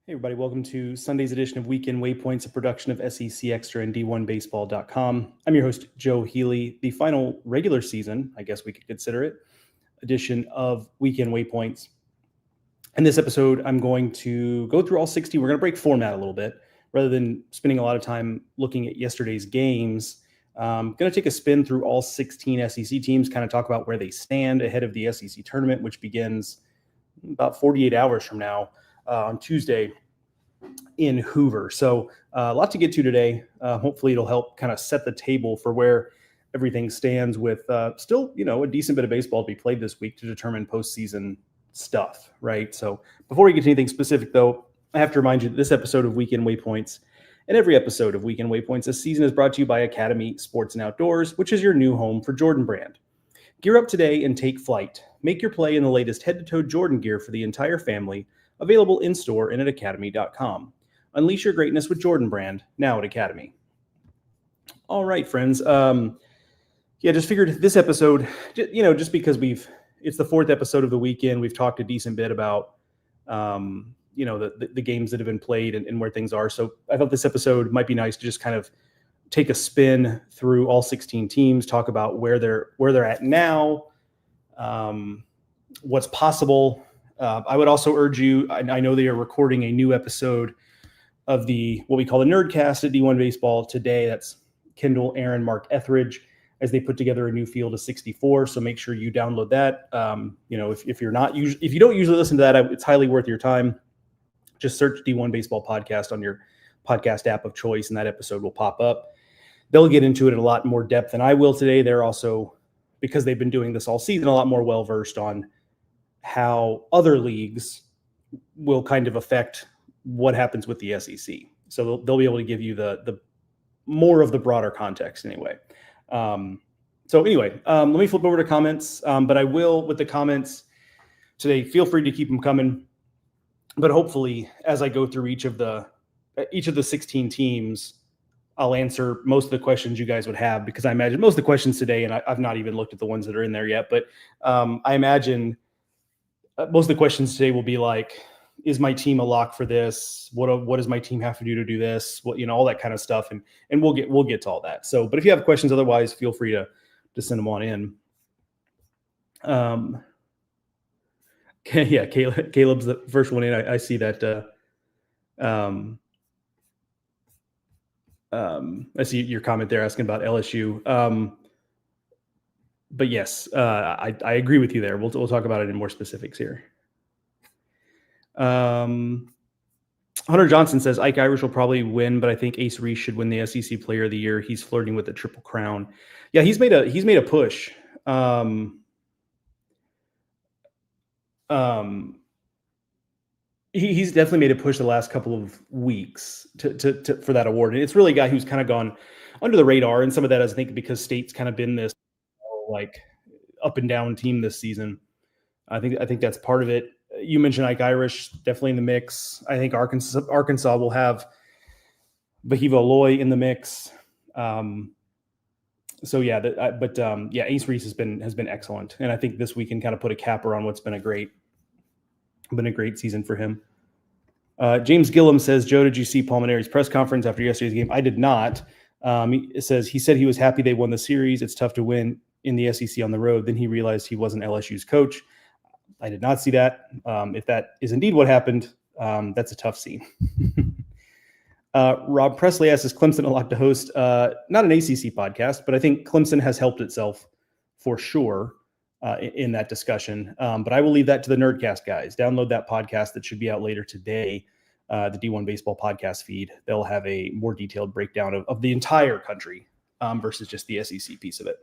Hey, everybody. Welcome to Sunday's edition of Weekend Waypoints, a production of SEC Extra and D1Baseball.com. I'm your host, Joe Healy. The final regular season, I guess we could consider it, edition of Weekend Waypoints. In this episode, I'm going to go through all 60. We're going to break format a little bit. Rather than spending a lot of time looking at yesterday's games, I'm going to take a spin through all 16 SEC teams, kind of talk about where they stand ahead of the SEC tournament, which begins about 48 hours from now. On Tuesday in Hoover. So a lot to get to today. Hopefully it'll help kind of set the table for where everything stands with still, a decent bit of baseball to be played this week to determine postseason stuff, right? So before we get to anything specific, though, I have to remind you that this episode of Weekend Waypoints and every episode of Weekend Waypoints this season is brought to you by Academy Sports and Outdoors, which is your new home for Jordan Brand. Gear up today and take flight. Make your play in the latest head-to-toe Jordan gear for the entire family, available in-store and at academy.com. Unleash your greatness with Jordan Brand, now at Academy. All right, friends. Just figured this episode, just because it's the fourth episode of the weekend, we've talked a decent bit about, the games that have been played and where things are. So I thought this episode might be nice to just kind of take a spin through all 16 teams, talk about where they're at now, what's possible. I would also urge you, I know they are recording a new episode of what we call the Nerdcast at D1 Baseball today. That's Kendall, Aaron, Mark Etheridge, as they put together a new field of 64. So make sure you download that. If you don't usually listen to that, it's highly worth your time. Just search D1 Baseball Podcast on your podcast app of choice, and that episode will pop up. They'll get into it in a lot more depth than I will today. They're also, because they've been doing this all season, a lot more well-versed on how other leagues will kind of affect what happens with the SEC. So they'll be able to give you the more of the broader context anyway. Let me flip over to comments. But I will, with the comments today, feel free to keep them coming. But hopefully, as I go through each of the 16 teams, I'll answer most of the questions you guys would have, because I imagine most of the questions today, and I've not even looked at the ones that are in there yet, but I imagine most of the questions today will be like, is my team a lock for this? What does my team have to do this? All that kind of stuff. And we'll get to all that. So, but if you have questions, otherwise, feel free to send them on in. Okay. Yeah. Caleb's the first one in. I see that. I see your comment there asking about LSU. But yes, I agree with you there. We'll talk about it in more specifics here. Hunter Johnson says Ike Irish will probably win, but I think Ace Reese should win the SEC Player of the Year. He's flirting with the Triple Crown. Yeah, he's made a push. He's definitely made a push the last couple of weeks to for that award. And it's really a guy who's kind of gone under the radar, and some of that is, I think, because State's kind of been this like up and down team this season. I think that's part of it. You mentioned Ike Irish, definitely in the mix. I think Arkansas will have Vahiva Loy in the mix. Ace Reese has been excellent, and I think this week can kind of put a capper on what's been a great season for him. James Gillum says, Joe, did you see Palmineri's press conference after yesterday's game? I did not. He said he was happy they won the series. It's tough to win in the SEC on the road. Then he realized he wasn't LSU's coach. I did not see that. If that is indeed what happened, that's a tough scene. Rob Presley asks, is Clemson a lock to host? Not an ACC podcast, but I think Clemson has helped itself for sure in that discussion. But I will leave that to the Nerdcast guys. Download that podcast that should be out later today, the D1 Baseball podcast feed. They'll have a more detailed breakdown of the entire country versus just the SEC piece of it.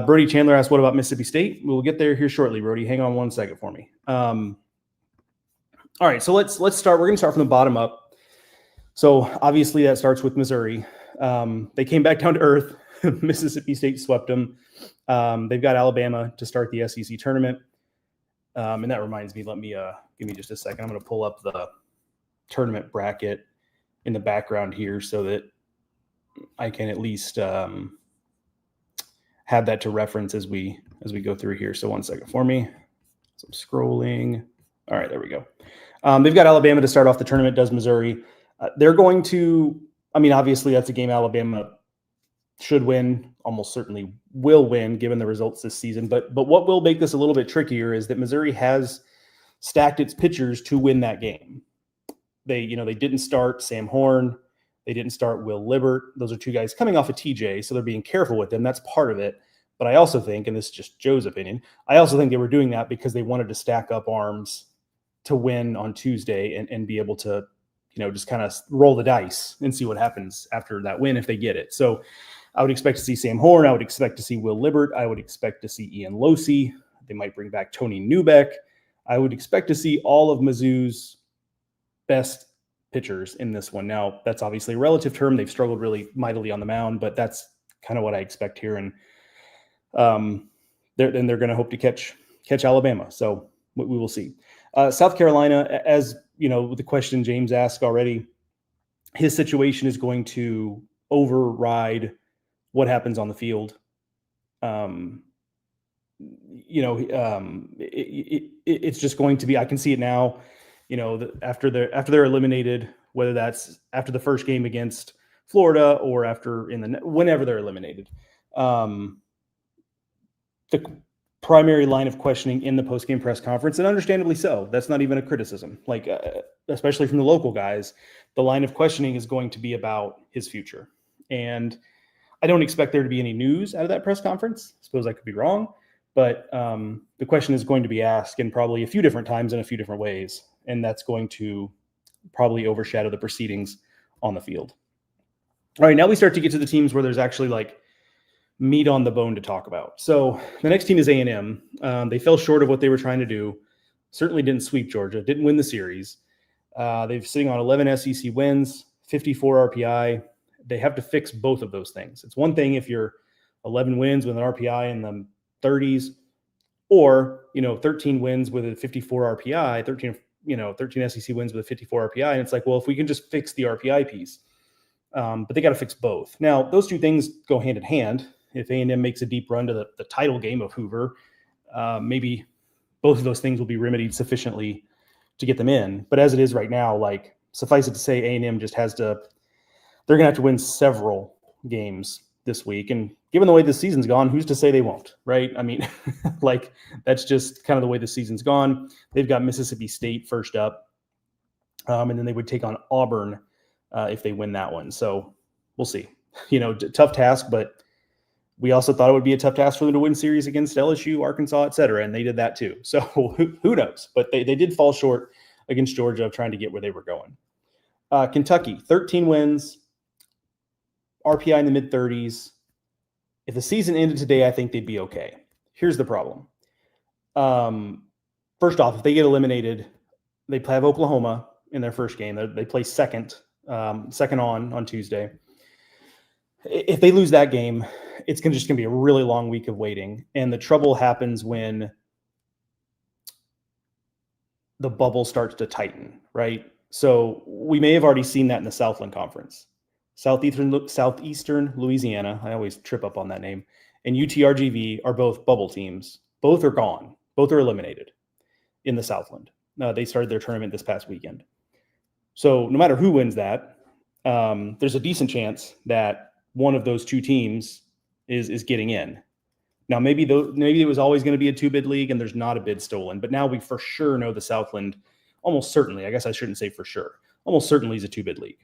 Brody Chandler asks, what about Mississippi State? We'll get there here shortly, Brody. Hang on one second for me. All right, so let's start. We're going to start from the bottom up. So obviously that starts with Missouri. They came back down to earth. Mississippi State swept them. They've got Alabama to start the SEC tournament. And that reminds me, give me just a second. I'm going to pull up the tournament bracket in the background here so that I can at least have that to reference as we go through here. So one second for me. So I'm scrolling. All right, there we go. They've got Alabama to start off the tournament, does Missouri. They're going to, I mean, obviously that's a game Alabama should win, almost certainly will win given the results this season. But what will make this a little bit trickier is that Missouri has stacked its pitchers to win that game. They didn't start Sam Horn. They didn't start Will Libbert. Those are two guys coming off of TJ, so they're being careful with them. That's part of it. But I also think, and this is just Joe's opinion, I also think they were doing that because they wanted to stack up arms to win on Tuesday and be able to, just kind of roll the dice and see what happens after that win if they get it. So I would expect to see Sam Horn. I would expect to see Will Libbert. I would expect to see Ian Losey. They might bring back Tony Newbeck. I would expect to see all of Mizzou's best pitchers in this one. Now, that's obviously a relative term. They've struggled really mightily on the mound, but that's kind of what I expect here. And they're going to hope to catch Alabama. So we will see. South Carolina, as you know, the question James asked already, his situation is going to override what happens on the field. It's just going to be, I can see it now, after they're eliminated, whether that's after the first game against Florida or whenever they're eliminated, the primary line of questioning in the post-game press conference, and understandably so, that's not even a criticism, especially from the local guys, the line of questioning is going to be about his future. And I don't expect there to be any news out of that press conference. I suppose I could be wrong, but the question is going to be asked in probably a few different times in a few different ways, and that's going to probably overshadow the proceedings on the field. All right, now we start to get to the teams where there's actually meat on the bone to talk about. So the next team is A&M. They fell short of what they were trying to do. Certainly didn't sweep Georgia, didn't win the series. They're sitting on 11 SEC wins, 54 RPI. They have to fix both of those things. It's one thing if you're 11 wins with an RPI in the 30s, or 13 wins with a 54 RPI, 13 SEC wins with a 54 RPI, and it's like, well, if we can just fix the RPI piece, but they got to fix both. Now, those two things go hand in hand. If A&M makes a deep run to the title game of Hoover, maybe both of those things will be remedied sufficiently to get them in. But as it is right now, suffice it to say, A&M just they're going to have to win several games this week. And given the way the season's gone, who's to say they won't, right? I mean, that's just kind of the way the season's gone. They've got Mississippi State first up, and then they would take on Auburn if they win that one. So we'll see. Tough task, but we also thought it would be a tough task for them to win series against LSU, Arkansas, et cetera, and they did that too. So who knows? But they did fall short against Georgia of trying to get where they were going. Kentucky, 13 wins, RPI in the mid-30s. If the season ended today, I think they'd be okay. Here's the problem. First off, if they get eliminated, they have Oklahoma in their first game. They play second on Tuesday. If they lose that game, it's just going to be a really long week of waiting. And the trouble happens when the bubble starts to tighten, right? So we may have already seen that in the Southland Conference. Southeastern Louisiana, I always trip up on that name, and UTRGV are both bubble teams. Both are gone. Both are eliminated in the Southland. They started their tournament this past weekend. So no matter who wins that, there's a decent chance that one of those two teams is getting in. Now, maybe it was always going to be a two-bid league and there's not a bid stolen, but now we for sure know the Southland, almost certainly, I guess I shouldn't say for sure, almost certainly is a two-bid league.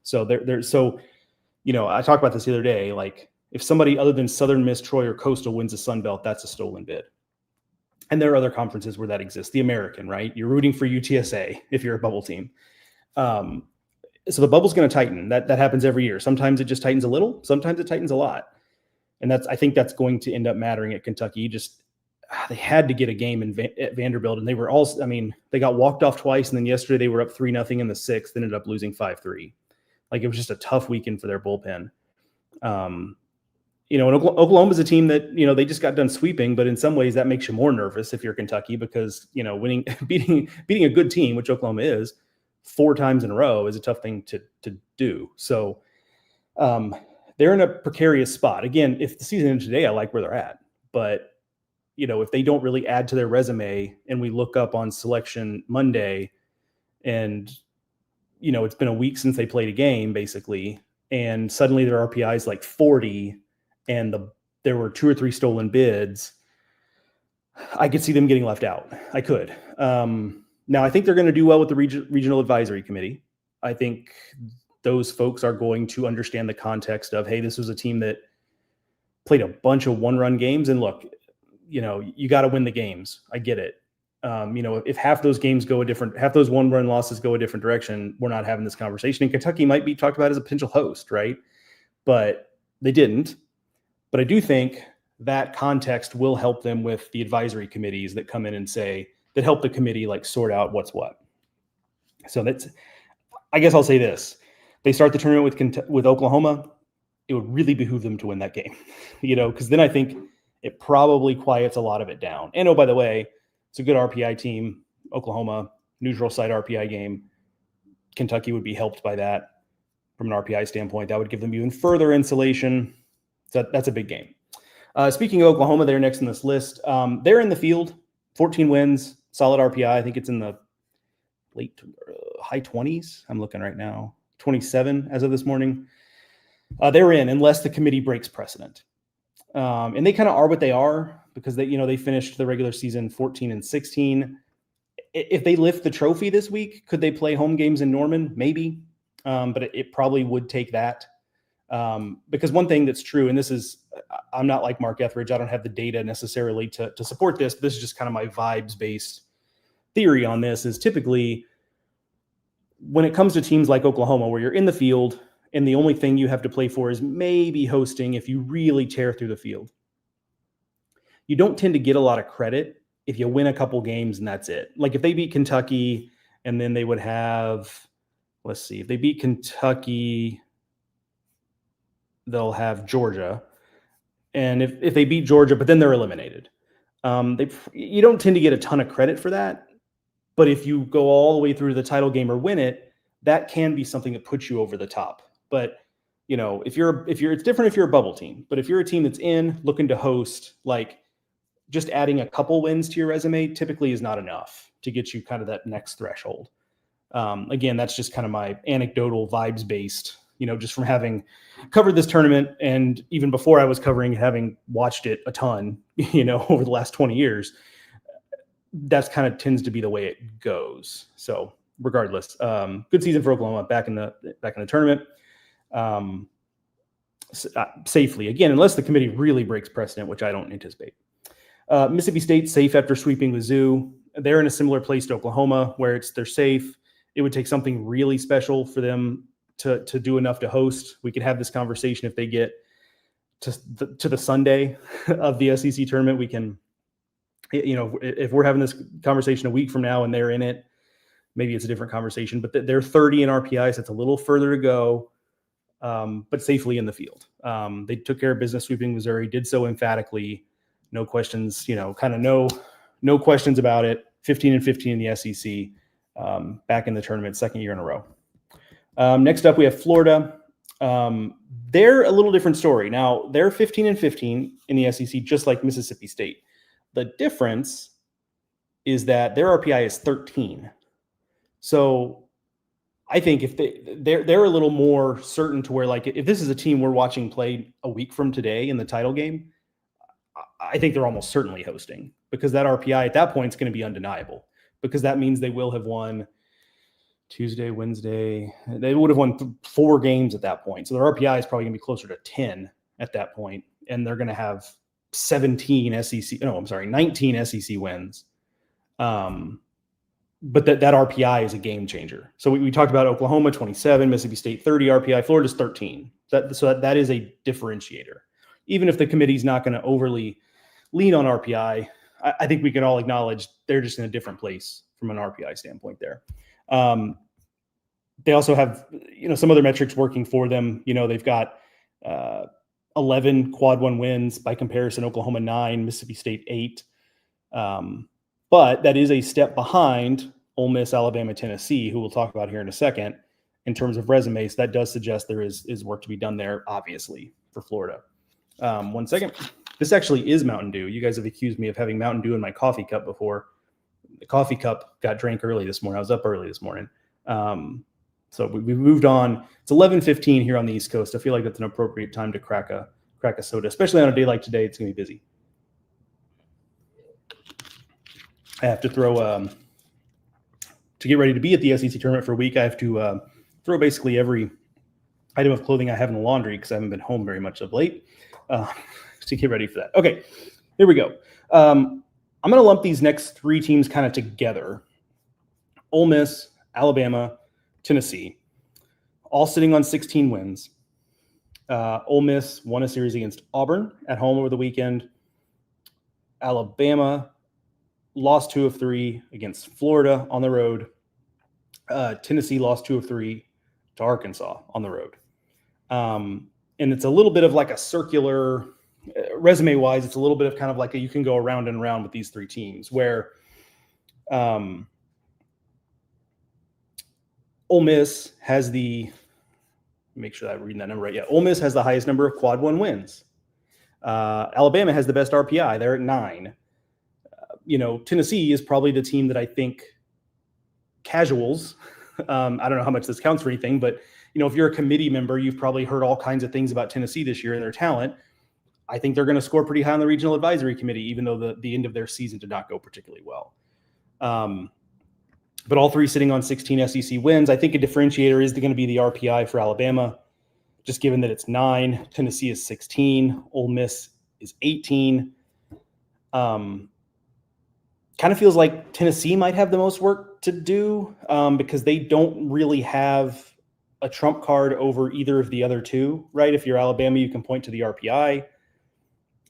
So I talked about this the other day, if somebody other than Southern Miss, Troy, or Coastal wins the Sun Belt, that's a stolen bid. And there are other conferences where that exists. The American, right? You're rooting for UTSA if you're a bubble team. So the bubble's going to tighten. That happens every year. Sometimes it just tightens a little. Sometimes it tightens a lot. And I think that's going to end up mattering at Kentucky. They had to get a game at Vanderbilt, and they got walked off twice, and then yesterday they were up 3-0 in the sixth, ended up losing 5-3. It was just a tough weekend for their bullpen. And Oklahoma's a team that, they just got done sweeping, but in some ways that makes you more nervous if you're Kentucky because, beating a good team, which Oklahoma is, 4 times in a row is a tough thing to do. So they're in a precarious spot. Again, if the season ended today, I like where they're at, but if they don't really add to their resume and we look up on selection Monday and, it's been a week since they played a game basically, and suddenly their RPI is like 40 and there were 2 or 3 stolen bids, I could see them getting left out. I could. Now, I think they're going to do well with the regional advisory committee. I think those folks are going to understand the context of, hey, this was a team that played a bunch of one-run games. And look, you got to win the games. I get it. If half those games half those one-run losses go a different direction, we're not having this conversation. And Kentucky might be talked about as a potential host, right? But they didn't. But I do think that context will help them with the advisory committees that come in and that help the committee like sort out what's what. So I guess I'll say this. They start the tournament with Oklahoma. It would really behoove them to win that game, because then I think it probably quiets a lot of it down. And oh, by the way, it's a good RPI team. Oklahoma, neutral site RPI game. Kentucky would be helped by that from an RPI standpoint. That would give them even further insulation. So that's a big game. Speaking of Oklahoma, they're next in this list. They're in the field, 14 wins, solid RPI. I think it's in the high 20s. I'm looking right now, 27 as of this morning. They're in unless the committee breaks precedent. And they kind of are what they are because they finished the regular season 14-16. If they lift the trophy this week, could they play home games in Norman? Maybe. But it probably would take that. Because one thing that's true, and I'm not like Mark Etheridge. I don't have the data necessarily to support this. But this is just kind of my vibes-based theory on this is typically when it comes to teams like Oklahoma, where you're in the field and the only thing you have to play for is maybe hosting if you really tear through the field. You don't tend to get a lot of credit if you win a couple games and that's it. Like if they beat Kentucky and then they would have, let's see, if they beat Kentucky, they'll have Georgia. And if they beat Georgia, but then they're eliminated. You don't tend to get a ton of credit for that. But if you go all the way through the title game or win it, that can be something that puts you over the top. But if you're it's different if you're a bubble team. But if you're a team that's looking to host, like just adding a couple wins to your resume typically is not enough to get you kind of that next threshold. Again, that's just kind of my anecdotal vibes based, just from having covered this tournament and even before I was covering, having watched it a ton, over the last 20 years. That's kind of tends to be the way it goes. So regardless, good season for Oklahoma back in the tournament. Safely again, unless the committee really breaks precedent, which I don't anticipate. Mississippi State safe after sweeping Mizzou. They're in a similar place to Oklahoma where they're safe. It would take something really special for them to do enough to host. We could have this conversation if they get to the Sunday of the SEC tournament. We can, if we're having this conversation a week from now and they're in it, maybe it's a different conversation. But they're 30 in RPI, so it's a little further to go, but safely in the field. They took care of business sweeping Missouri, did so emphatically. No questions, kind of no questions about it. 15-15 in the SEC, back in the tournament, second year in a row. Next up, we have Florida. They're a little different story. Now, they're 15-15 in the SEC, just like Mississippi State. The difference is that their RPI is 13. So I think if they're a little more certain to where, like, if this is a team we're watching play a week from today in the title game, I think they're almost certainly hosting because that RPI at that point is going to be undeniable because that means they will have won Tuesday, Wednesday. They would have won 4 games at that point. So their RPI is probably going to be closer to 10 at that point, and they're going to have 19 SEC wins. But that RPI is a game changer. So we talked about Oklahoma 27, Mississippi State 30 RPI, Florida's 13. So that is a differentiator. Even if the committee's not going to overly lean on RPI, I think we can all acknowledge they're just in a different place from an RPI standpoint there. They also have, some other metrics working for them. They've got 11 quad 1 wins. By comparison, Oklahoma 9, Mississippi State 8. But that is a step behind Ole Miss, Alabama, Tennessee, who we'll talk about here in a second in terms of resumes. That does suggest there is work to be done there, obviously, for Florida. One second. This actually is Mountain Dew. You guys have accused me of having Mountain Dew in my coffee cup before. The coffee cup got drank early this morning. I was up early this morning. So we moved on. It's 11:15 here on the East Coast. I feel like that's an appropriate time to crack a soda, especially on a day like today. It's going to be busy. I have to throw to get ready to be at the SEC tournament for a week. I have to throw basically every item of clothing I have in the laundry because I haven't been home very much of late to get ready for that. Okay, here we go. I'm going to lump these next three teams kind of together. Ole Miss, Alabama, Tennessee, all sitting on 16 wins. Ole Miss won a series against Auburn at home over the weekend. Alabama lost 2 of 3 against Florida on the road. Tennessee lost 2 of 3 to Arkansas on the road. And it's a little bit of like a circular resume-wise. It's a little bit of kind of like you can go around and around with these three teams where Ole Miss has make sure that I'm reading that number right. Yeah, Ole Miss has the highest number of quad 1 wins. Alabama has the best RPI. They're at 9. Tennessee is probably the team that I think casuals, I don't know how much this counts for anything, but if you're a committee member, you've probably heard all kinds of things about Tennessee this year and their talent. I think they're going to score pretty high on the regional advisory committee, even though the end of their season did not go particularly well. But all three sitting on 16 SEC wins. I think a differentiator is going to be the RPI for Alabama, just given that it's 9, Tennessee is 16, Ole Miss is 18. Kind of feels like Tennessee might have the most work to do because they don't really have a trump card over either of the other two, right? If you're Alabama, you can point to the RPI.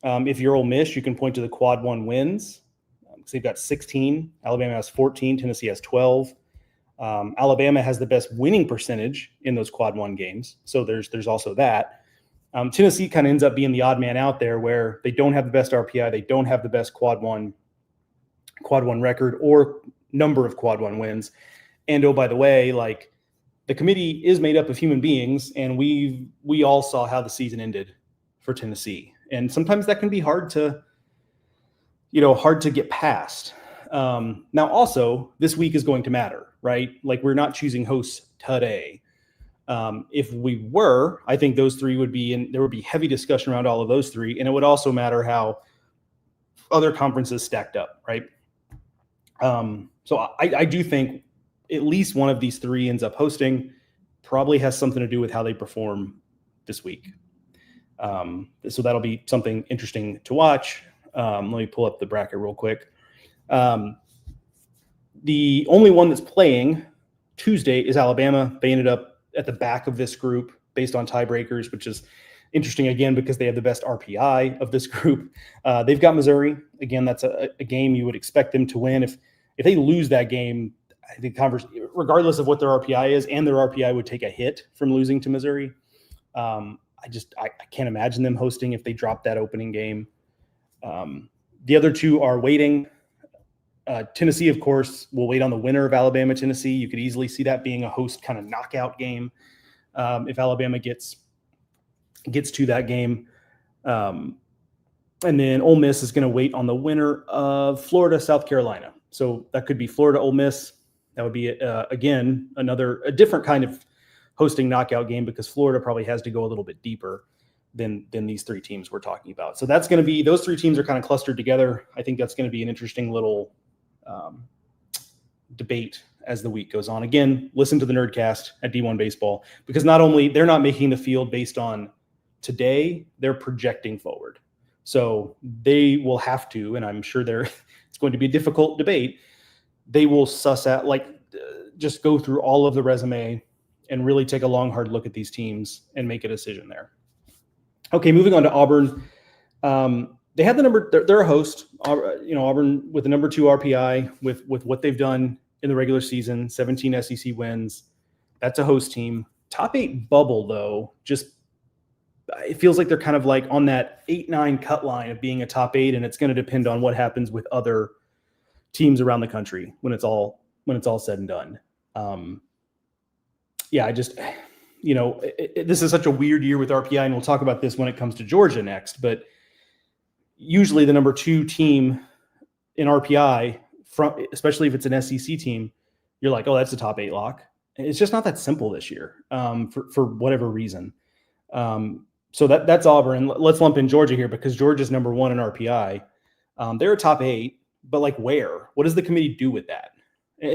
If you're Ole Miss, you can point to the quad 1 wins. So they've got 16. Alabama has 14. Tennessee has 12. Alabama has the best winning percentage in those quad 1 games. So there's also that. Tennessee kind of ends up being the odd man out there where they don't have the best RPI. They don't have the best quad 1 record or number of quad 1 wins. And oh, by the way, like the committee is made up of human beings, and we all saw how the season ended for Tennessee. And sometimes that can be hard to get past. Now, also, this week is going to matter, right? Like we're not choosing hosts today. If we were, I think those three there would be heavy discussion around all of those three, and it would also matter how other conferences stacked up, right? So I do think at least one of these three ends up hosting. Probably has something to do with how they perform this week. So that'll be something interesting to watch. Let me pull up the bracket real quick. The only one that's playing Tuesday is Alabama. They ended up at the back of this group based on tiebreakers, which is interesting again because they have the best RPI of this group. They've got Missouri. Again, that's a game you would expect them to win. If they lose that game, I think regardless of what their RPI is, and their RPI would take a hit from losing to Missouri. I can't imagine them hosting if they drop that opening game. The other two are waiting. Tennessee, of course, will wait on the winner of Alabama, Tennessee. You could easily see that being a host kind of knockout game if Alabama gets to that game. And then Ole Miss is going to wait on the winner of Florida, South Carolina. So that could be Florida, Ole Miss. That would be, again, a different kind of hosting knockout game because Florida probably has to go a little bit deeper than these three teams we're talking about. So that's going to be, those three teams are kind of clustered together. I think that's going to be an interesting little debate as the week goes on. Again, listen to the Nerdcast at D1 Baseball because not only they're not making the field based on today, they're projecting forward. So they will have to, and I'm sure it's going to be a difficult debate. They will suss out, just go through all of the resume and really take a long, hard look at these teams and make a decision there. Okay, moving on to Auburn. They had they're a host, Auburn with the number 2 RPI with what they've done in the regular season, 17 SEC wins. That's a host team. Top 8 bubble, though, it feels like they're kind of like on that 8-9 cut line of being a top 8, and it's going to depend on what happens with other teams around the country when it's all said and done. This is such a weird year with RPI, and we'll talk about this when it comes to Georgia next. But usually the number 2 team in RPI, especially if it's an SEC team, you're like, oh, that's a top 8 lock. It's just not that simple this year for whatever reason. So that's Auburn. Let's lump in Georgia here because Georgia's number 1 in RPI. They're a top 8, but like where? What does the committee do with that?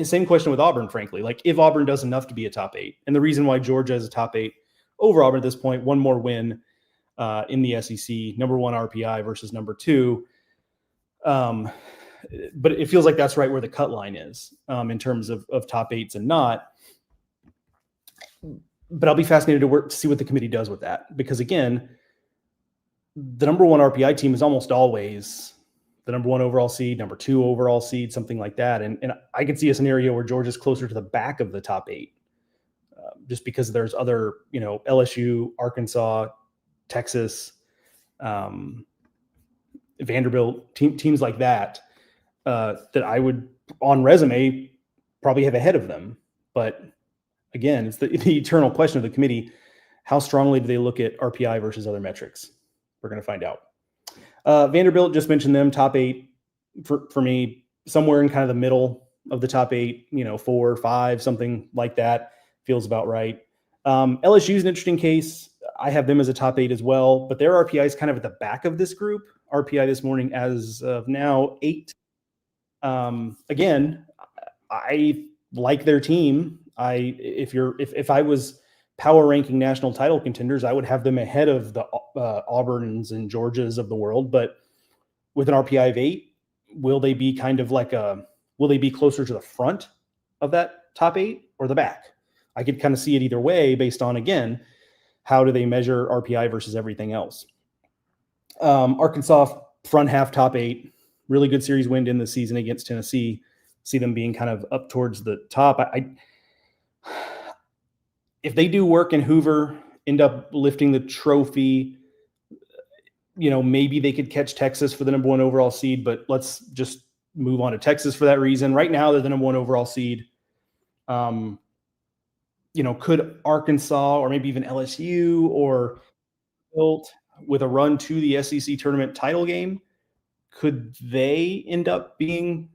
Same question with Auburn, frankly. Like if Auburn does enough to be a top 8, and the reason why Georgia is a top 8 over Auburn at this point, one more win in the SEC, number 1 RPI versus number 2. But it feels like that's right where the cut line is in terms of top 8s and not. But I'll be fascinated to see what the committee does with that. Because again, the number 1 RPI team is almost always the number 1 overall seed, number 2 overall seed, something like that. And I could see a scenario where Georgia's closer to the back of the top 8 just because there's other, LSU, Arkansas, Texas, Vanderbilt, teams like that, that I would, on resume, probably have ahead of them. But again, it's the eternal question of the committee. How strongly do they look at RPI versus other metrics? We're going to find out. Vanderbilt, just mentioned them, top 8 for me, somewhere in kind of the middle of the top 8, 4 or 5, something like that feels about right. LSU is an interesting case. I have them as a top 8 as well, but their RPI is kind of at the back of this group. RPI this morning as of now 8. Again, I like their team. If I was power ranking national title contenders, I would have them ahead of the Auburns and Georgias of the world. But with an RPI of 8, will they be kind of like will they be closer to the front of that top 8 or the back? I could kind of see it either way based on, again, how do they measure RPI versus everything else? Arkansas front half top 8, really good series win in the season against Tennessee. See them being kind of up towards the top. If they do work in Hoover, end up lifting the trophy, maybe they could catch Texas for the number 1 overall seed, but let's just move on to Texas for that reason. Right now, they're the number 1 overall seed. Could Arkansas or maybe even LSU or built with a run to the SEC tournament title game, could they end up being,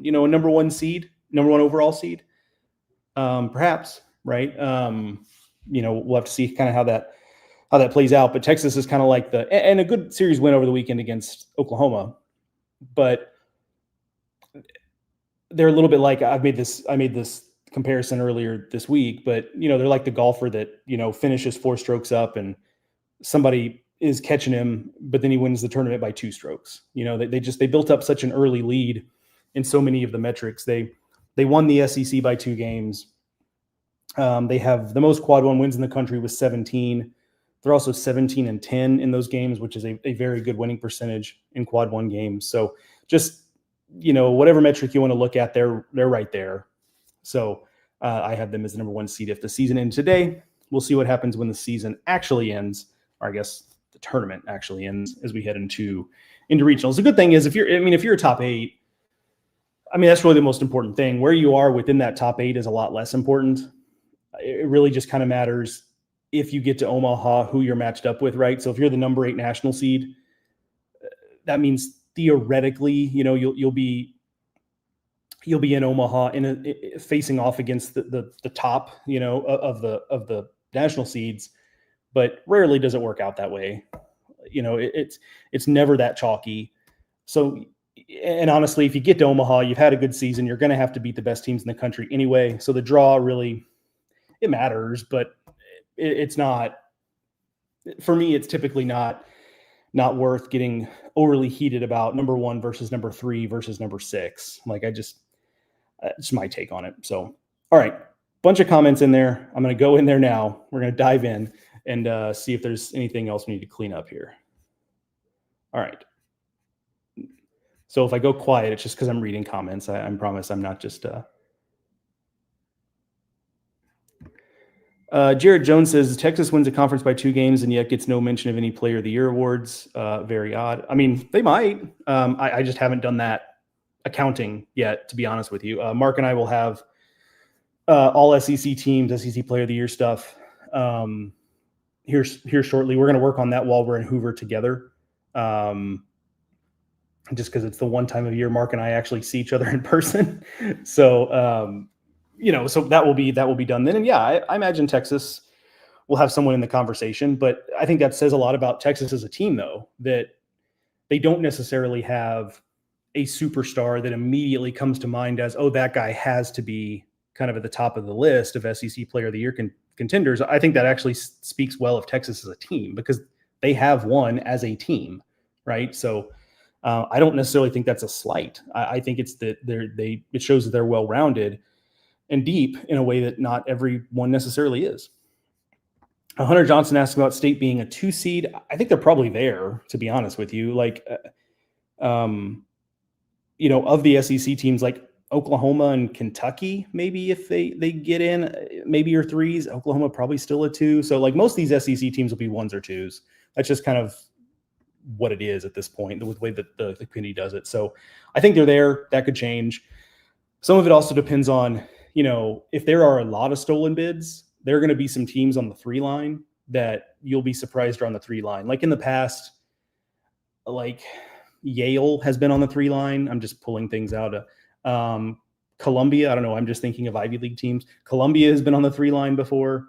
a number 1 seed, number 1 overall seed? Perhaps, right? We'll have to see kind of how that plays out. But Texas is kind of like and a good series win over the weekend against Oklahoma, but they're a little bit like I made this comparison earlier this week, but they're like the golfer that finishes 4 strokes up and somebody is catching him, but then he wins the tournament by 2 strokes. They built up such an early lead in so many of the metrics. They won the SEC by 2 games. They have the most quad 1 wins in the country with 17. They're also 17-10 in those games, which is a very good winning percentage in quad 1 games. So just, whatever metric you want to look at, they're right there. So I have them as the number 1 seed if the season ends today. We'll see what happens when the season actually ends, or I guess the tournament actually ends as we head into regionals. The good thing is if you're a top 8, that's really the most important thing. Where you are within that top 8 is a lot less important. It really just kind of matters if you get to Omaha, who you're matched up with, right? So if you're the number 8 national seed, that means theoretically, you'll be in Omaha facing off against the top, of the national seeds, but rarely does it work out that way. It's never that chalky. So, and honestly, if you get to Omaha, you've had a good season, you're going to have to beat the best teams in the country anyway. So the draw really, it matters, but it's not, for me, it's typically not worth getting overly heated about number 1 versus number 3 versus number 6. Like it's my take on it. So, all right, bunch of comments in there. I'm going to go in there now. We're going to dive in and see if there's anything else we need to clean up here. All right. So if I go quiet, it's just because I'm reading comments. I promise I'm not just Jared Jones says Texas wins a conference by 2 games and yet gets no mention of any Player of the Year awards. Very odd. They might. I just haven't done that accounting yet, to be honest with you. Mark and I will have all SEC teams, SEC Player of the Year stuff here shortly. We're going to work on that while we're in Hoover together. just because it's the one time of year Mark and I actually see each other in person. So, so that will be done then. And yeah, I imagine Texas will have someone in the conversation, but I think that says a lot about Texas as a team, though, that they don't necessarily have a superstar that immediately comes to mind as, oh, that guy has to be kind of at the top of the list of SEC Player of the Year contenders. I think that actually speaks well of Texas as a team because they have won as a team, right? So I don't necessarily think that's a slight. I think it's that it shows that they're well-rounded and deep in a way that not everyone necessarily is. Hunter Johnson asked about State being a 2 seed. I think they're probably there, to be honest with you. Like, of the SEC teams, like Oklahoma and Kentucky, maybe if they get in, maybe are 3s. Oklahoma probably still a 2. So like most of these SEC teams will be 1s or 2s. That's just kind of what it is at this point, with the way that the committee does it. So I think they're there. That could change. Some of it also depends on, if there are a lot of stolen bids, there are going to be some teams on the 3 line that you'll be surprised are on the 3 line. Like in the past, like Yale has been on the 3 line. I'm just pulling things out. Columbia, I don't know. I'm just thinking of Ivy League teams. Columbia has been on the 3 line before.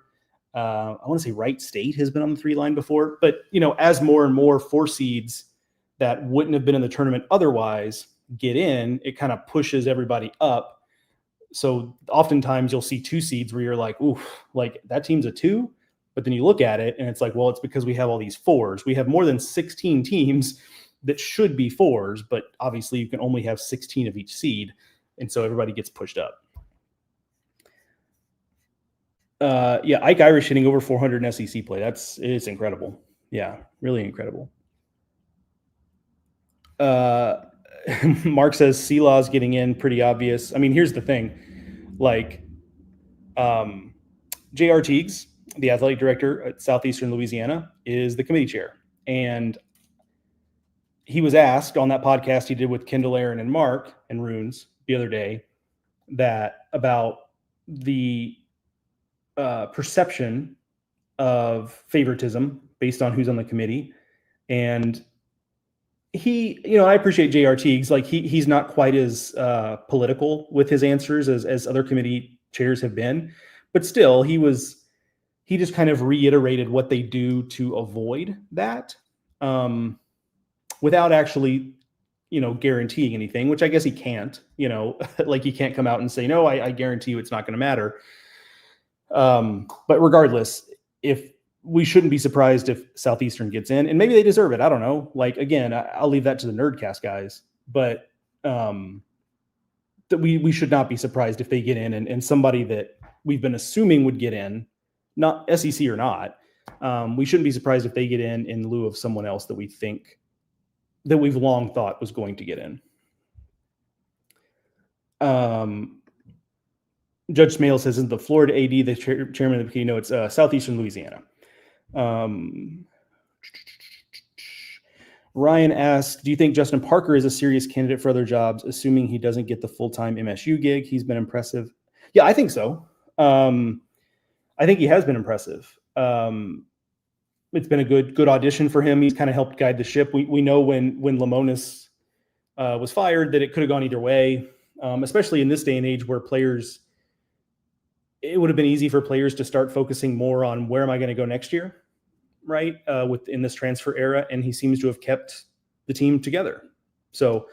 I want to say Wright State has been on the 3 line before. But, as more and more 4 seeds that wouldn't have been in the tournament otherwise get in, it kind of pushes everybody up. So oftentimes you'll see 2 seeds where you're like, oof, like that team's a 2. But then you look at it and it's like, well, it's because we have all these 4s. We have more than 16 teams that should be 4s, but obviously you can only have 16 of each seed. And so everybody gets pushed up. Ike Irish hitting over 400 in SEC play. It's incredible. Yeah, really incredible. Mark says C-Law's getting in, pretty obvious. I mean, here's the thing. Like, J.R. Teagues, the athletic director at Southeastern Louisiana, is the committee chair. And he was asked on that podcast he did with Kendall, Aaron, and Mark and Runes the other day about the perception of favoritism based on who's on the committee. And he, I appreciate J.R. Teagues. Like he's not quite as political with his answers as other committee chairs have been, but still he just kind of reiterated what they do to avoid that without actually, guaranteeing anything, which I guess he can't, like he can't come out and say, no, I guarantee you it's not going to matter. But regardless, if we shouldn't be surprised if Southeastern gets in, and maybe they deserve it. I don't know. Like, again, I'll leave that to the Nerdcast guys, but that we should not be surprised if they get in and somebody that we've been assuming would get in, not SEC or not, we shouldn't be surprised if they get in lieu of someone else that we've long thought was going to get in. Judge Smale says, is the Florida AD the chairman of the committee? No, it's Southeastern Louisiana. Ryan asks, do you think Justin Parker is a serious candidate for other jobs, assuming he doesn't get the full-time MSU gig? He's been impressive. Yeah, I think so. I think he has been impressive. It's been a good audition for him. He's kind of helped guide the ship. We know when Lamonis was fired that it could have gone either way, especially in this day and age where it would have been easy for players to start focusing more on where am I going to go next year, right? In this transfer era, and he seems to have kept the team together. So,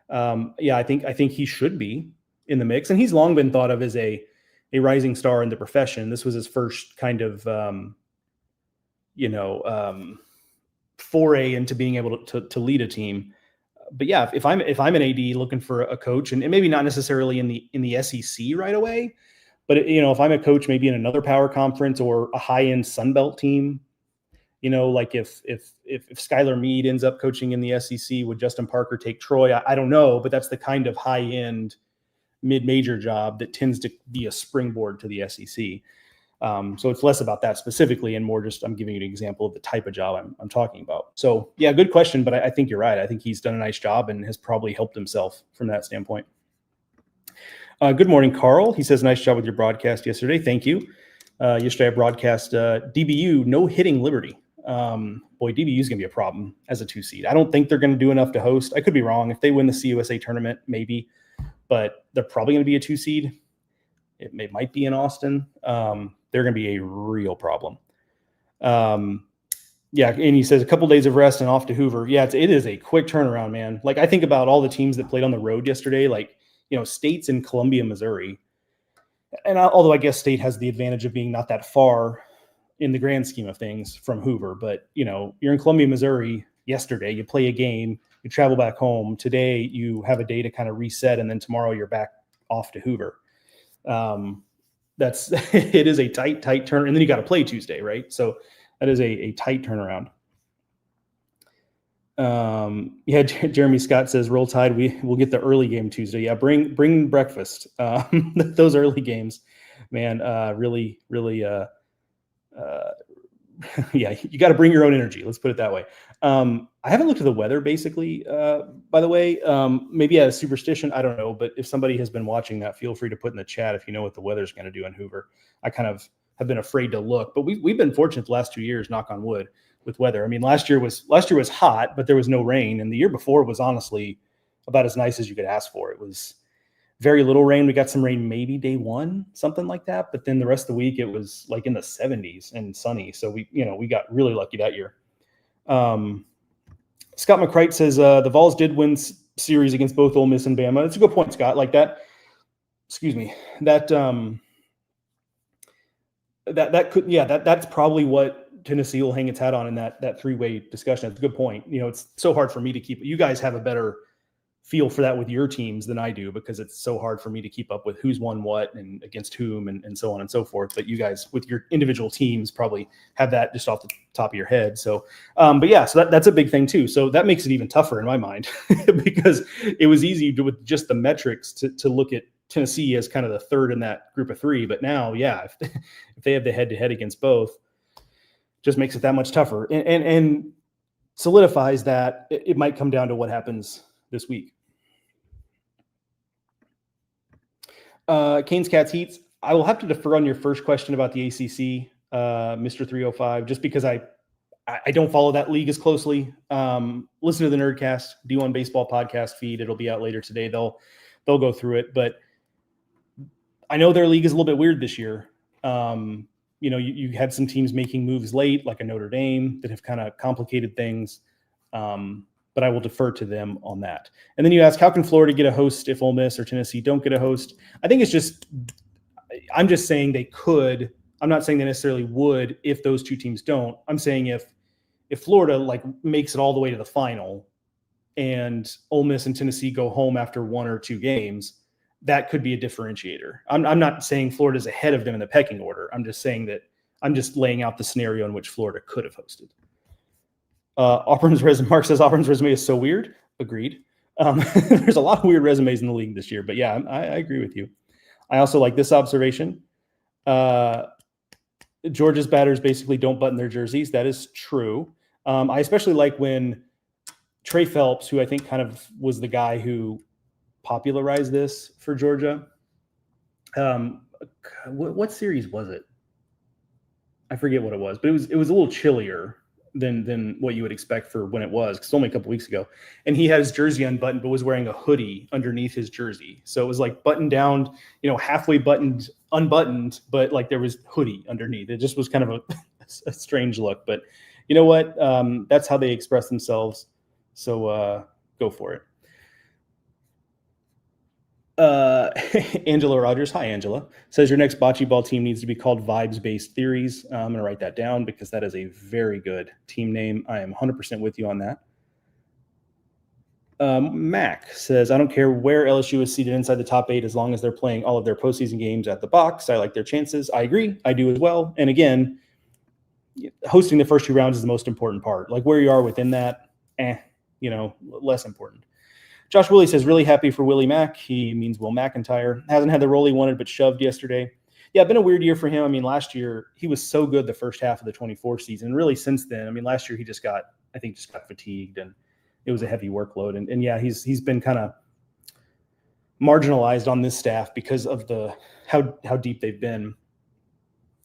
I think he should be in the mix, and he's long been thought of as a rising star in the profession. This was his first kind of, foray into being able to lead a team. But yeah, if I'm an AD looking for a coach, and maybe not necessarily in the SEC right away, but if I'm a coach, maybe in another power conference or a high-end Sun Belt team, like if Skylar Meade ends up coaching in the SEC, would Justin Parker take Troy? I don't know, but that's the kind of high-end mid-major job that tends to be a springboard to the SEC. So it's less about that specifically and more just I'm giving you an example of the type of job I'm talking about. So yeah, good question, but I think you're right. I think he's done a nice job and has probably helped himself from that standpoint. Good morning, Carl. He says, nice job with your broadcast yesterday. Thanday. Yesterday I broadcast DBU no hitting Liberty. Boy, DBU is going to be a problem as a 2 seed. I don't think they're going to do enough to host. I could be wrong. If they win the CUSA tournament, maybe, but they're probably going to be a 2 seed. It might be in Austin. They're going to be a real problem. Yeah, and he says a couple days of rest and off to Hoover. Yeah, it is a quick turnaround, man. Like, I think about all the teams that played on the road yesterday, like, State's in Columbia, Missouri. And although I guess State has the advantage of being not that far in the grand scheme of things from Hoover, but, you're in Columbia, Missouri yesterday, you play a game, you travel back home. Today, you have a day to kind of reset, and then tomorrow you're back off to Hoover. It is a tight turn. And then you got to play Tuesday, right? So that is a tight turnaround. Yeah, Jeremy Scott says, roll tide. We'll get the early game Tuesday. Yeah, bring breakfast. Those early games, man, really, yeah, you got to bring your own energy. Let's put it that way. I haven't looked at the weather, basically, by the way. Maybe a superstition, I don't know. But if somebody has been watching that, feel free to put in the chat if you know what the weather's going to do in Hoover. I kind of have been afraid to look, but we've been fortunate the last 2 years, knock on wood, with weather. I mean, last year was hot, but there was no rain, and the year before was honestly about as nice as you could ask for. It was very little rain. We got some rain maybe day one, something like that, but then the rest of the week it was like in the 70s and sunny. So we got really lucky that year. Scott McCrite says the Vols did win series against both Ole Miss and Bama. That's a good point, Scott. Like that. Excuse me. That could, yeah, that's probably what Tennessee will hang its hat on in that three-way discussion. That's a good point. It's so hard for me to keep. You guys have a better feel for that with your teams than I do, because it's so hard for me to keep up with who's won what and against whom and so on and so forth. But you guys with your individual teams probably have that just off the top of your head. So, but yeah, so that's a big thing too. So that makes it even tougher in my mind because it was easy with just the metrics to look at Tennessee as kind of the third in that group of three. But now, yeah, if they have the head-to-head against both, just makes it that much tougher and solidifies that it might come down to what happens this week. Canes, Cats, Heats. I will have to defer on your first question about the ACC, Mr. 305, just because I don't follow that league as closely. Listen to the Nerdcast, D1 Baseball podcast feed. It'll be out later today. They'll go through it, but I know their league is a little bit weird this year. You had some teams making moves late, like a Notre Dame, that have kind of complicated things. But I will defer to them on that. And then you ask, how can Florida get a host if Ole Miss or Tennessee don't get a host? I think I'm just saying they could. I'm not saying they necessarily would if those two teams don't. I'm saying if Florida makes it all the way to the final and Ole Miss and Tennessee go home after one or two games, that could be a differentiator. I'm not saying Florida's ahead of them in the pecking order. I'm just saying that I'm just laying out the scenario in which Florida could have hosted. Mark says Auburn's resume is so weird. Agreed. There's a lot of weird resumes in the league this year, but yeah, I agree with you. I also like this observation. Georgia's batters basically don't button their jerseys. That is true. I especially like when Trey Phelps, who I think kind of was the guy who popularized this for Georgia. What series was it? I forget what it was, but it was a little chillier than what you would expect for when it was, because it's only a couple weeks ago. And he had his jersey unbuttoned, but was wearing a hoodie underneath his jersey. So it was like buttoned down, halfway buttoned, unbuttoned, but like there was hoodie underneath. It just was kind of a strange look. But you know what? That's how they express themselves. So go for it. Angela Rogers, hi Angela, says your next bocce ball team needs to be called Vibes-Based Theories. I'm going to write that down because that is a very good team name. I am 100% with you on that. Mac says, I don't care where LSU is seated inside the top 8 as long as they're playing all of their postseason games at the box. I like their chances. I agree. I do as well. And again, hosting the first 2 rounds is the most important part. Like where you are within that, less important. Josh Willie says, really happy for Willie Mack. He means Will McIntyre. Hasn't had the role he wanted, but shoved yesterday. Yeah, been a weird year for him. I mean, last year he was so good the first half of the 24 season. Really since then, I mean, last year he just got fatigued and it was a heavy workload. And yeah, he's been kind of marginalized on this staff because of how deep they've been.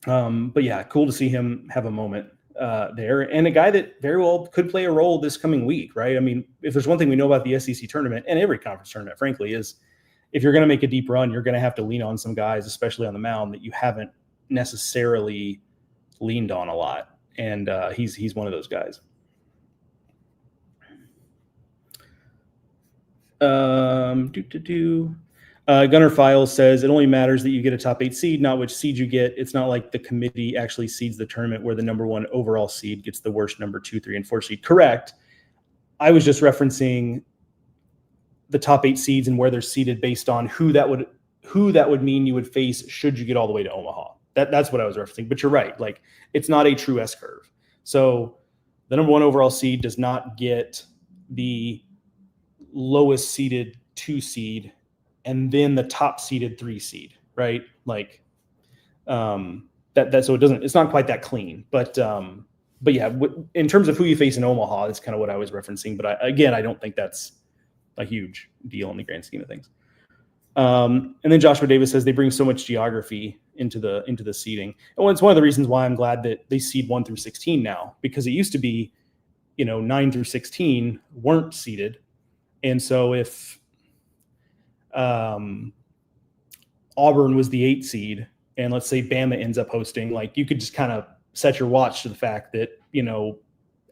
But yeah, cool to see him have a moment there, and a guy that very well could play a role this coming week, right? I mean, if there's one thing we know about the SEC tournament and every conference tournament, frankly, is if you're going to make a deep run, you're going to have to lean on some guys, especially on the mound, that you haven't necessarily leaned on a lot. And he's one of those guys. Gunner Files says it only matters that you get a top 8 seed, not which seed you get. It's not like the committee actually seeds the tournament where the number 1 overall seed gets the worst number 2, 3, and 4 seed. Correct. I was just referencing the top 8 seeds and where they're seeded based on who that would mean you would face should you get all the way to Omaha. That's what I was referencing. But you're right. Like, it's not a true S curve. So the number 1 overall seed does not get the lowest seeded 2 seed and then the top seeded 3 seed, right? Like that. So it's not quite that clean, but yeah, in terms of who you face in Omaha, that's kind of what I was referencing. But I don't think that's a huge deal in the grand scheme of things. And then Joshua Davis says they bring so much geography into the seeding. And it's one of the reasons why I'm glad that they seed 1 through 16 now, because it used to be, 9 through 16 weren't seeded. And so if Auburn was the 8 seed and let's say Bama ends up hosting, like, you could just kind of set your watch to the fact that,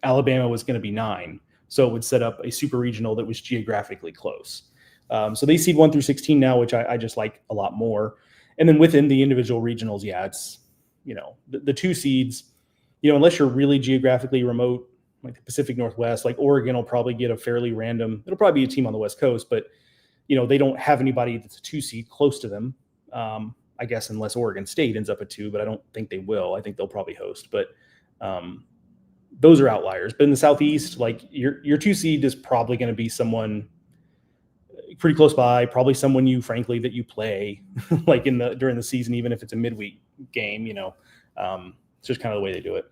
Alabama was going to be 9. So it would set up a super regional that was geographically close. So they seed 1 through 16 now, which I just like a lot more. And then within the individual regionals, yeah, it's, the 2 seeds, unless you're really geographically remote, like the Pacific Northwest, like Oregon will probably get a fairly random, it'll probably be a team on the West Coast, but, they don't have anybody that's a 2 seed close to them. I guess unless Oregon State ends up at 2, but I don't think they will. I think they'll probably host, but those are outliers. But in the Southeast, like your 2 seed is probably going to be someone pretty close by, probably someone that you play like during the season, even if it's a midweek game, it's just kind of the way they do it.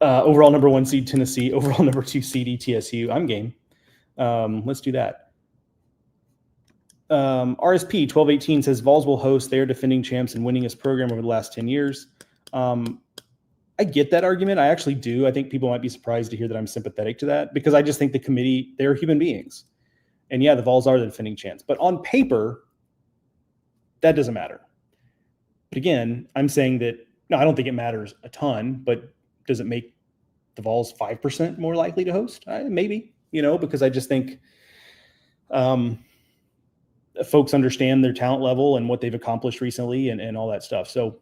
Overall number 1 seed Tennessee, overall number 2 seed ETSU. I'm game. Let's do that. RSP 1218 says Vols will host. They are defending champs and winningest program over the last 10 years. I get that argument. I actually do. I think people might be surprised to hear that I'm sympathetic to that, because I just think the committee, they're human beings. And yeah, the Vols are the defending champs. But on paper, that doesn't matter. But again, I'm saying that, no, I don't think it matters a ton, but does it make the Vols 5% more likely to host? Maybe, because I just think folks understand their talent level and what they've accomplished recently and all that stuff. So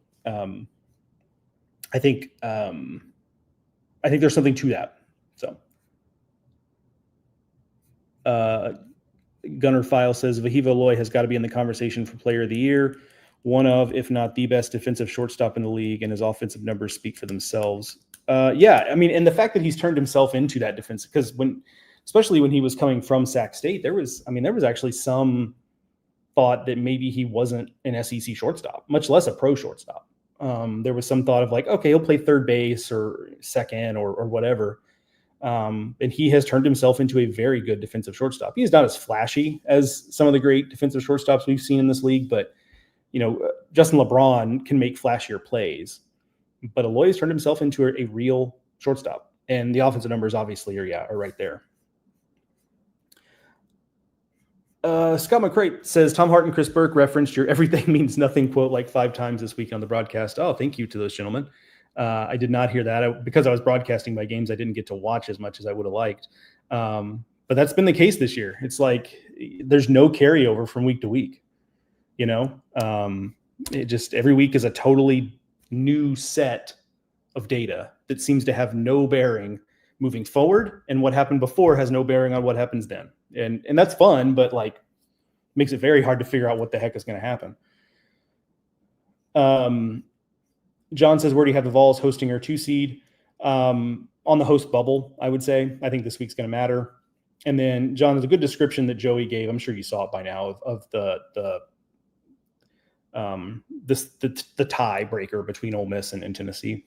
I think there's something to that. So Gunner File says Vahiva Loy has got to be in the conversation for Player of the Year. One of, if not the best defensive shortstop in the league, and his offensive numbers speak for themselves. Yeah, I mean, and the fact that he's turned himself into that defense, because especially when he was coming from Sac State, there was actually some thought that maybe he wasn't an SEC shortstop, much less a pro shortstop. There was some thought of like, okay, he'll play third base or second or whatever. And he has turned himself into a very good defensive shortstop. He's not as flashy as some of the great defensive shortstops we've seen in this league, but Justin LeBron can make flashier plays. But Aloy has turned himself into a real shortstop, and the offensive numbers obviously are right there. Scott McCrate says Tom Hart and Chris Burke referenced your "everything means nothing" quote like 5 times this week on the broadcast. Oh, thank you to those gentlemen. I did not hear that because I was broadcasting by games. I didn't get to watch as much as I would have liked. But that's been the case this year. It's like there's no carryover from week to week. It just every week is a totally new set of data that seems to have no bearing moving forward, and what happened before has no bearing on what happens then. And that's fun, but like makes it very hard to figure out what the heck is going to happen. John says, where do you have the Vols hosting our 2 seed? On the host bubble, I would say. I think this week's going to matter. And then John, there's a good description that Joey gave. I'm sure you saw it by now of the tiebreaker between Ole Miss and Tennessee.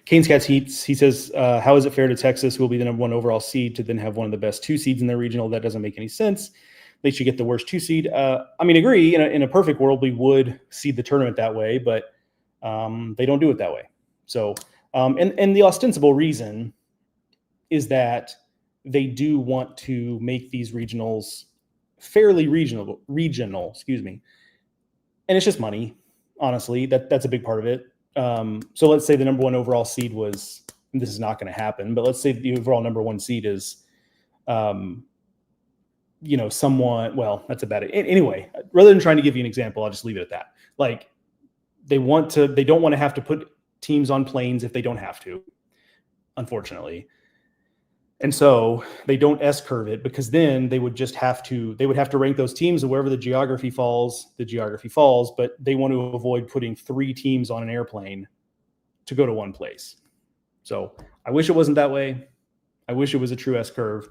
Canes Cats Heats, he says, how is it fair to Texas, who will be the number 1 overall seed, to then have one of the best 2 seeds in their regional? That doesn't make any sense. they should get the worst 2 seed. I mean, agree. In a perfect world, we would seed the tournament that way, but they don't do it that way. So, and the ostensible reason is that they do want to make these regionals fairly regional, excuse me. And it's just money, honestly. That's a big part of it. So let's say the number 1 overall seed was, and this is not going to happen, but let's say the overall number 1 seed is, somewhat, well, that's about it. Anyway, rather than trying to give you an example, I'll just leave it at that. Like they don't want to have to put teams on planes if they don't have to, unfortunately. And so they don't S-curve it, because then they would have to rank those teams, and wherever the geography falls, but they want to avoid putting 3 teams on an airplane to go to one place. So I wish it wasn't that way. I wish it was a true S-curve.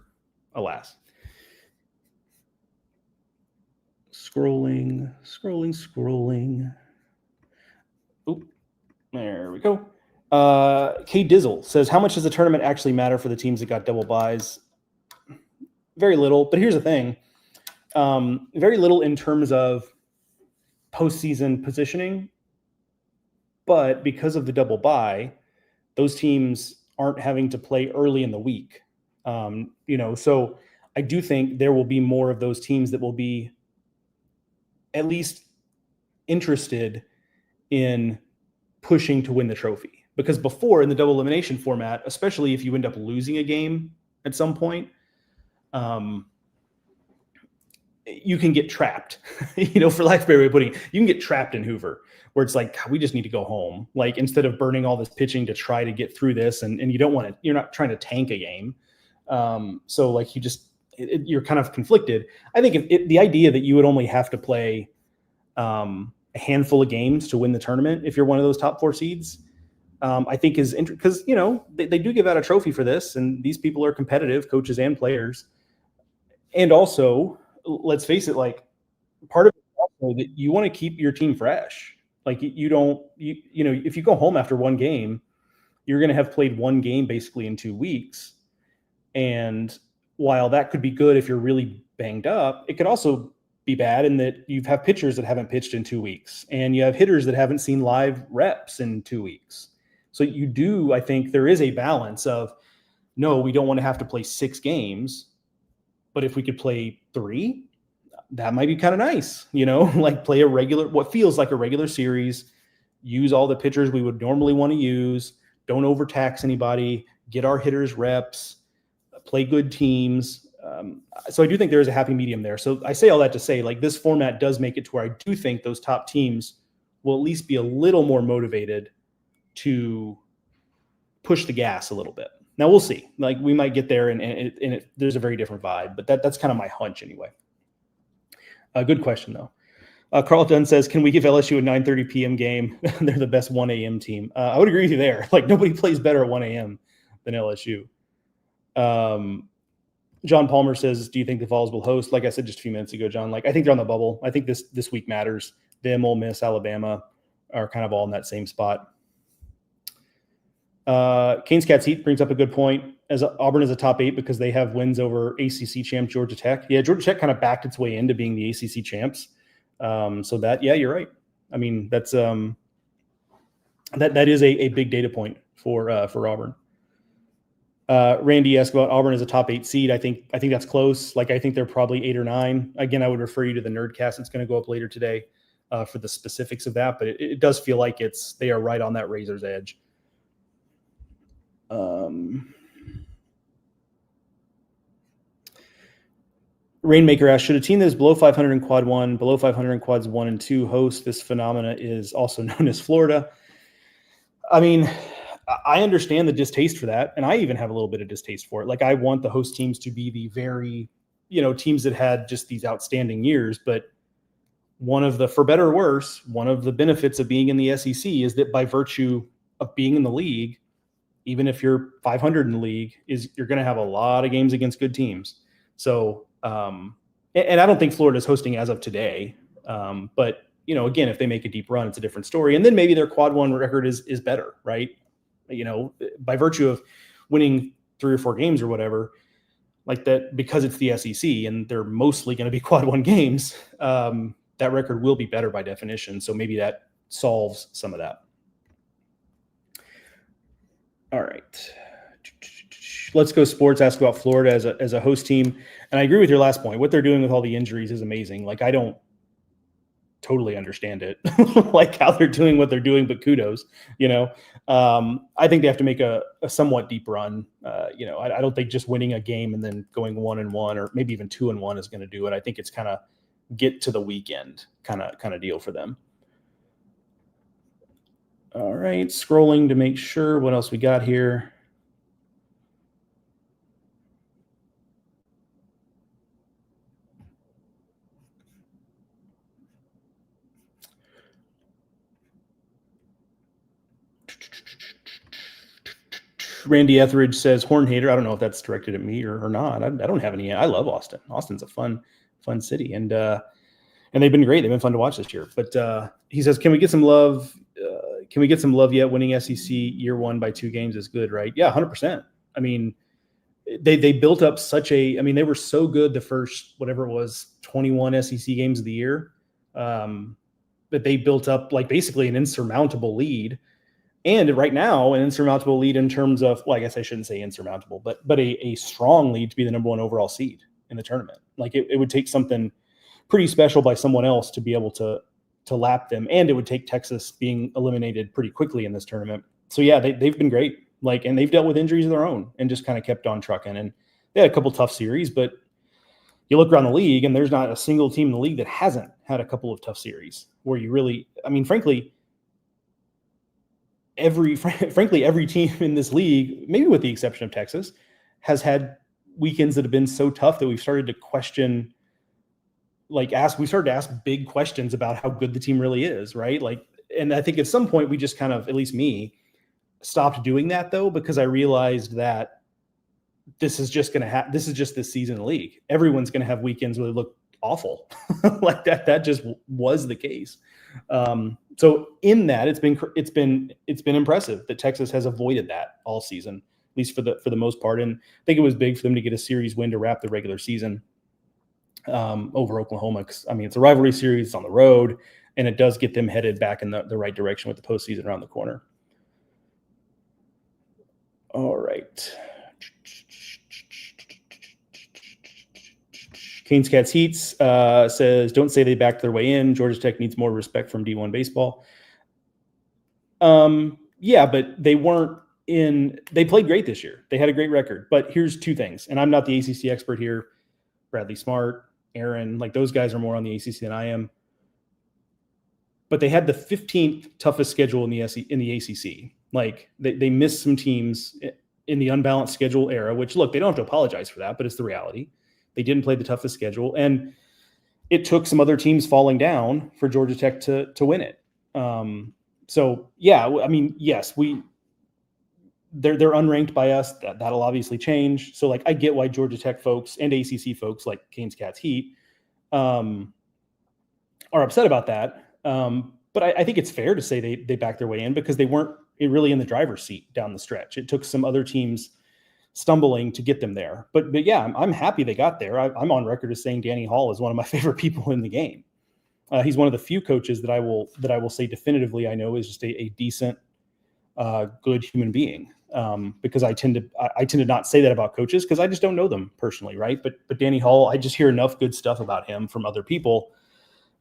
Alas. Scrolling. Oop, there we go. K Dizzle says, how much does the tournament actually matter for the teams that got double buys? Very little, but here's the thing. Very little in terms of postseason positioning, but because of the double buy, those teams aren't having to play early in the week. So I do think there will be more of those teams that will be at least interested in pushing to win the trophy. Because before, in the double elimination format, especially if you end up losing a game at some point, you can get trapped, for lack of a better way of putting it, you can get trapped in Hoover, where it's like, we just need to go home. Like, instead of burning all this pitching to try to get through this, and you don't want to, you're not trying to tank a game. So like you're kind of conflicted. I think the idea that you would only have to play a handful of games to win the tournament if you're one of those top 4 seeds, I think is because they do give out a trophy for this, and these people are competitive, coaches and players. And also, let's face it, like, part of it is also that you want to keep your team fresh. Like, if you go home after one game, you're going to have played one game basically in 2 weeks. And while that could be good if you're really banged up, it could also be bad in that you have pitchers that haven't pitched in 2 weeks, and you have hitters that haven't seen live reps in 2 weeks. So I think there is a balance of, no, we don't want to have to play 6 games, but if we could play 3, that might be kind of nice, like play what feels like a regular series, use all the pitchers we would normally want to use, don't overtax anybody, get our hitters reps, play good teams. So I do think there is a happy medium there. So I say all that to say, like, this format does make it to where I do think those top teams will at least be a little more motivated to push the gas a little bit. Now we'll see. Like, we might get there, and there's a very different vibe, but that's kind of my hunch anyway. Good question though. Carl Dunn says, can we give LSU a 9:30 p.m. game? They're the best 1 a.m. team. I would agree with you there. Like, nobody plays better at 1 a.m. than LSU. John Palmer says, do you think the Vols will host? Like I said just a few minutes ago, John, like, I think they're on the bubble. I think this week matters. Them, Ole Miss, Alabama are kind of all in that same spot. Canes Cats Heat brings up a good point. As Auburn is a top 8 because they have wins over ACC champ Georgia Tech. Yeah, Georgia Tech kind of backed its way into being the ACC champs. So you're right. I mean, that's that is a big data point for Auburn. Randy asked about Auburn as a top 8 seed. I think that's close. Like, I think they're probably 8 or 9. Again, I would refer you to the Nerdcast. It's going to go up later today for the specifics of that, but it does feel like they are right on that razor's edge. Rainmaker asks, should a team that is below 500 in quad 1, below 500 in quads 1 and 2 host? This phenomena is also known as Florida. I mean, I understand the distaste for that, and I even have a little bit of distaste for it. Like, I want the host teams to be the very, teams that had just these outstanding years. But for better or worse, one of the benefits of being in the SEC is that by virtue of being in the league, even if you're 500 in the league, you're going to have a lot of games against good teams. So, and I don't think Florida is hosting as of today. But, again, if they make a deep run, it's a different story. And then maybe their quad 1 record is better, right? By virtue of winning 3 or 4 games or whatever. like that, because it's the SEC and they're mostly going to be quad one games, that record will be better by definition. So maybe that solves some of that. All right. Let's go sports. Ask about Florida as a host team. And I agree with your last point. What they're doing with all the injuries is amazing. Like, I don't totally understand it, like how they're doing what they're doing, but kudos, I think they have to make a somewhat deep run. I don't think just winning a game and then going 1-1 or maybe even 2-1 is going to do it. I think it's kind of get to the weekend kind of deal for them. All right, scrolling to make sure what else we got here. Randy Etheridge says Horn Hater. I don't know if that's directed at me or not. I don't have any. I love Austin. Austin's a fun city, and they've been great. They've been fun to watch this year. But he says, can we get some love? Can we get some love yet? Winning SEC year one by 2 games is good, right? Yeah, 100%. I mean, they built up they were so good the first, whatever it was, 21 SEC games of the year, that they built up like basically an insurmountable lead. And right now, an insurmountable lead in terms of, well, I guess I shouldn't say insurmountable, but a strong lead to be the number 1 overall seed in the tournament. Like it would take something pretty special by someone else to be able to lap them, and it would take Texas being eliminated pretty quickly in this tournament. So yeah, they've been great. Like, and they've dealt with injuries of their own and just kind of kept on trucking. And they had a couple tough series, but you look around the league and there's not a single team in the league that hasn't had a couple of tough series where you really, frankly, every team in this league, maybe with the exception of Texas, has had weekends that have been so tough that we've started to question, we started to ask big questions about how good the team really is, right? Like, and I think at some point we just kind of, at least me, stopped doing that though, because I realized that this is just this season in the league. Everyone's going to have weekends where they look awful. Like that just was the case. So in that, it's been impressive that Texas has avoided that all season, at least for the most part. And I think it was big for them to get a series win to wrap the regular season over Oklahoma. Because it's a rivalry series, it's on the road, and it does get them headed back in the right direction with the postseason around the corner. All right. Canes Cats Heats says, don't say they backed their way in. Georgia Tech needs more respect from D1 baseball. Yeah, but they weren't in. They played great this year. They had a great record. But here's 2 things, and I'm not the ACC expert here. Bradley Smart, Aaron, like those guys are more on the ACC than I am. But they had the 15th toughest schedule in the ACC. Like they missed some teams in the unbalanced schedule era, which, look, they don't have to apologize for that, but it's the reality. They didn't play the toughest schedule, and it took some other teams falling down for Georgia Tech to win it. So yeah, yes, they're unranked by us. That'll obviously change. So like, I get why Georgia Tech folks and ACC folks like Canes Cats Heat are upset about that. But I think it's fair to say they backed their way in because they weren't really in the driver's seat down the stretch. It took some other teams stumbling to get them there. But yeah, I'm happy they got there. I'm on record as saying Danny Hall is one of my favorite people in the game. He's one of the few coaches that I will say definitively I know is just a decent, good human being. Because I tend to not say that about coaches because I just don't know them personally, right? But Danny Hall, I just hear enough good stuff about him from other people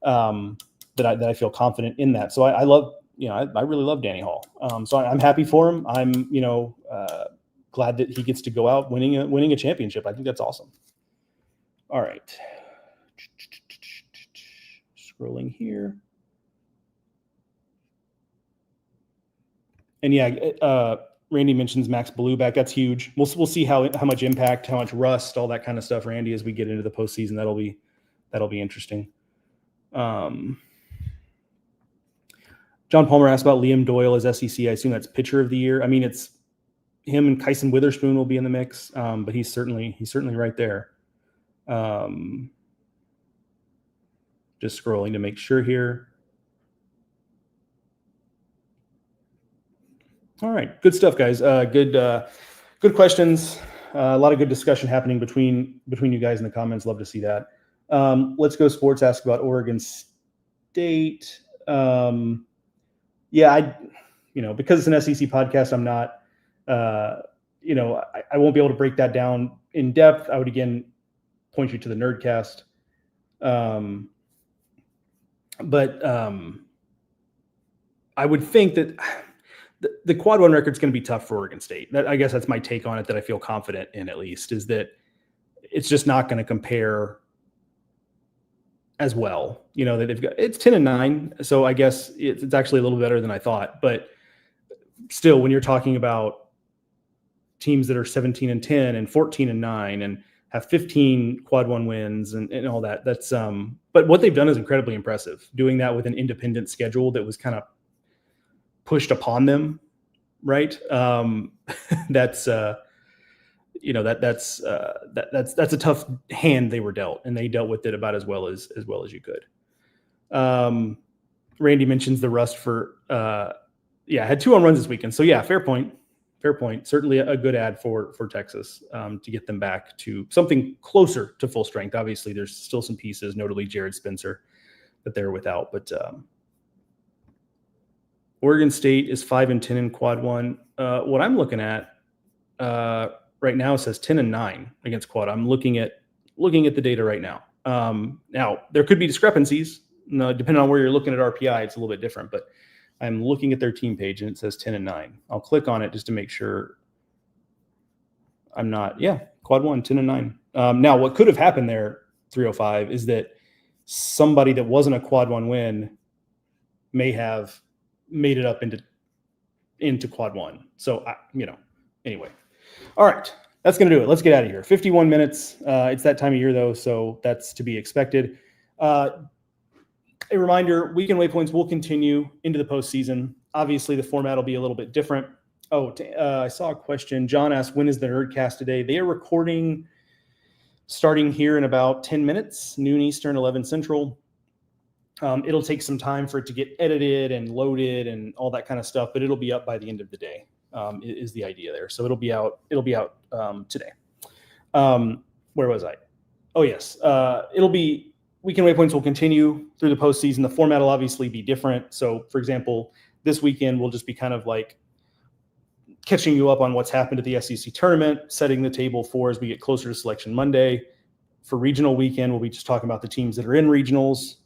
that I feel confident in that. So I love, I really love Danny Hall. So I'm happy for him. I'm glad that he gets to go out winning a championship. I think that's awesome. All right. Scrolling here. And yeah, Randy mentions Max Blue back. That's huge. We'll see how much impact, how much rust, all that kind of stuff, Randy, as we get into the postseason. That'll be interesting. John Palmer asked about Liam Doyle as SEC. I assume that's pitcher of the year. It's him and Kyson Witherspoon will be in the mix, but he's certainly right there. Just scrolling to make sure here. All right, good stuff, guys. Good questions. A lot of good discussion happening between you guys in the comments. Love to see that. Let's Go Sports ask about Oregon State. Because it's an SEC podcast, I'm not, I won't be able to break that down in depth. I would again point you to the Nerdcast. But I would think that the quad one record is going to be tough for Oregon State. I guess that's my take on it, that I feel confident in, at least, is that it's just not going to compare as well. That it's 10-9. So I guess it's actually a little better than I thought, but still, when you're talking about teams that are 17-10 and 14-9 and have 15 quad one wins and all that, that's but what they've done is incredibly impressive, doing that with an independent schedule that was kind of pushed upon them, right? That's a tough hand they were dealt, and they dealt with it about as well as you could. Randy mentions the rust for had 2 home runs this weekend. So fair point. Certainly a good ad for Texas to get them back to something closer to full strength. Obviously, there's still some pieces, notably Jared Spencer, that they're without. But Oregon State is 5-10 in quad one. What I'm looking at right now says 10-9 against quad. I'm looking at the data right now. Now there could be discrepancies. Depending on where you're looking at RPI, it's a little bit different. But I'm looking at their team page and it says 10-9. I'll click on it just to make sure I'm not. Quad one, 10-9. Now, what could have happened there, 305, is that somebody that wasn't a quad one win may have made it up into quad one. So, anyway. All right, that's going to do it. Let's get out of here. 51 minutes. It's that time of year, though, so that's to be expected. A reminder, Weekend Waypoints will continue into the postseason. Obviously, the format will be a little bit different. I saw a question. John asked, when is the Nerdcast today? They are recording starting here in about 10 minutes, noon Eastern, 11 Central. It'll take some time for it to get edited and loaded and all that kind of stuff, but it'll be up by the end of the day, is the idea there. So it'll be out today. Where was I? Oh, yes. Weekend Waypoints will continue through the postseason. The format will obviously be different. So, for example, this weekend will just be kind of like catching you up on what's happened at the SEC tournament, setting the table for as we get closer to Selection Monday. For regional weekend, we'll be just talking about the teams that are in regionals.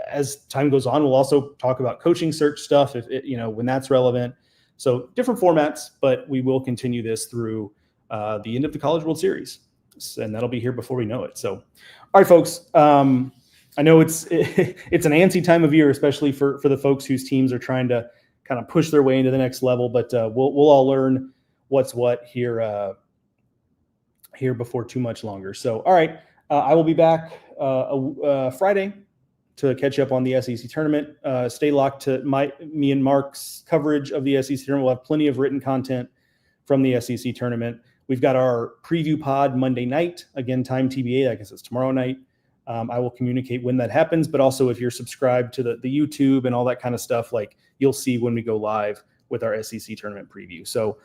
As time goes on, we'll also talk about coaching search stuff, when that's relevant. So different formats, but we will continue this through the end of the College World Series, and that'll be here before we know it. So, all right, folks. I know it's an antsy time of year, especially for the folks whose teams are trying to kind of push their way into the next level. But we'll all learn what's what here before too much longer. So, all right, I will be back Friday to catch up on the SEC tournament. Stay locked to me and Mark's coverage of the SEC tournament. We'll have plenty of written content from the SEC tournament. We've got our preview pod Monday night. Again, time TBA. I guess it's tomorrow night. I will communicate when that happens, but also if you're subscribed to the YouTube and all that kind of stuff, like you'll see when we go live with our SEC tournament preview. So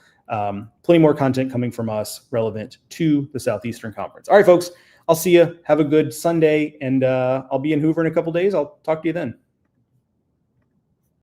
plenty more content coming from us relevant to the Southeastern Conference. All right, folks, I'll see you. Have a good Sunday, and I'll be in Hoover in a couple days. I'll talk to you then.